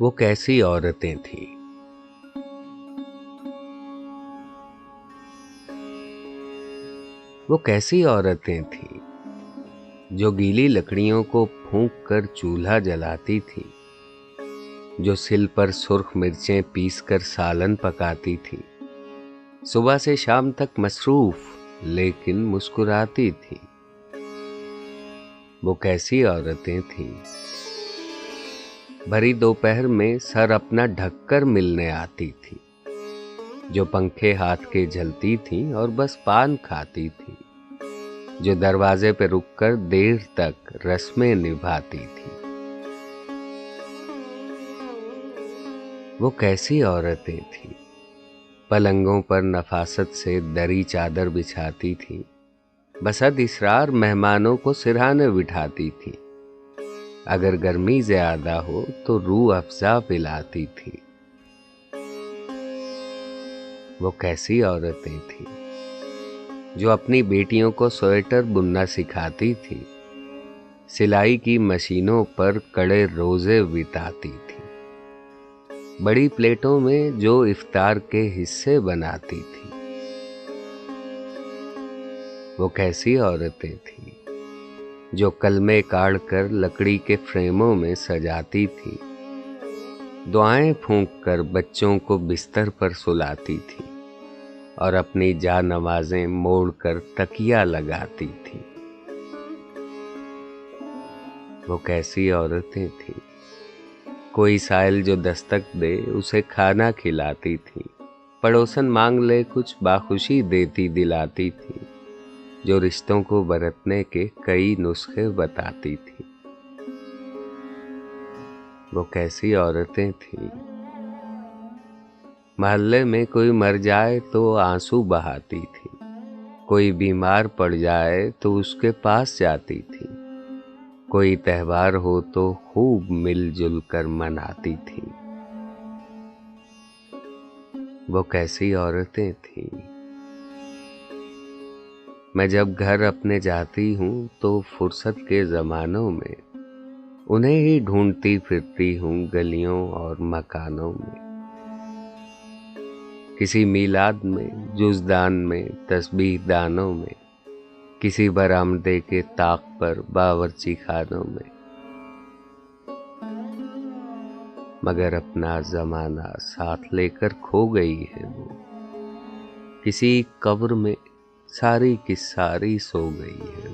वो कैसी औरतें थीं। वो कैसी औरतें थीं जो गीली लकड़ियों को फूंक कर चूल्हा जलाती थीं, जो सिल पर सुर्ख मिर्चें पीसकर सालन पकाती थीं, सुबह से शाम तक मसरूफ लेकिन मुस्कुराती थीं। वो कैसी औरतें थीं। भरी दोपहर में सर अपना ढककर मिलने आती थी, जो पंखे हाथ के झलती थीं और बस पान खाती थी, जो दरवाजे पे रुककर देर तक रस्में निभाती थी। वो कैसी औरतें थीं। पलंगों पर नफासत से दरी चादर बिछाती थीं, बसद इसरार मेहमानों को सिरहाने बिठाती थीं। अगर गर्मी ज्यादा हो तो रूह अफ़ज़ा पिलाती थीं। वो कैसी औरतें थीं जो अपनी बेटियों को स्वेटर बुनना सिखाती थीं, सिलाई की मशीनों पर कड़े रोजे बिताती थीं, बड़ी प्लेटों में जो इफ्तार के हिस्से बनाती थीं। वो कैसी औरतें थीं जो कलमे काढ़ कर लकड़ी के फ्रेमों में सजाती थीं, दुआएं फूंक कर बच्चों को बिस्तर पर सुलाती थीं और अपनी जानमाज़ें मोड़कर तकिया लगाती थीं। वो कैसी औरतें थीं। कोई साइल जो दस्तक दे उसे खाना खिलाती थीं, पड़ोसन मांग ले कुछ बाखुशी देती दिलाती थीं, जो रिश्तों को बरतने के कई नुस्खे बताती थीं। वो कैसी औरतें थीं। मोहल्ले में कोई मर जाए तो आंसू बहाती थी, कोई बीमार पड़ जाए तो उसके पास जाती थी, कोई त्योहार हो तो खूब मिलजुल कर मनाती थी। वो कैसी औरतें थीं। मैं जब घर अपने जाती हूँ तो फुर्सत के ज़मानों में उन्हें ही ढूंढती फिरती हूँ गलियों और मकानों में। किसी मीलाद में, जुज़दान में, तस्बीह दानों में, किसी बरामदे के ताक पर, बावर्ची खानों में। मगर अपना ज़माना साथ लेकर खो गई है वो, किसी कब्र में सारी की सारी सो गई है।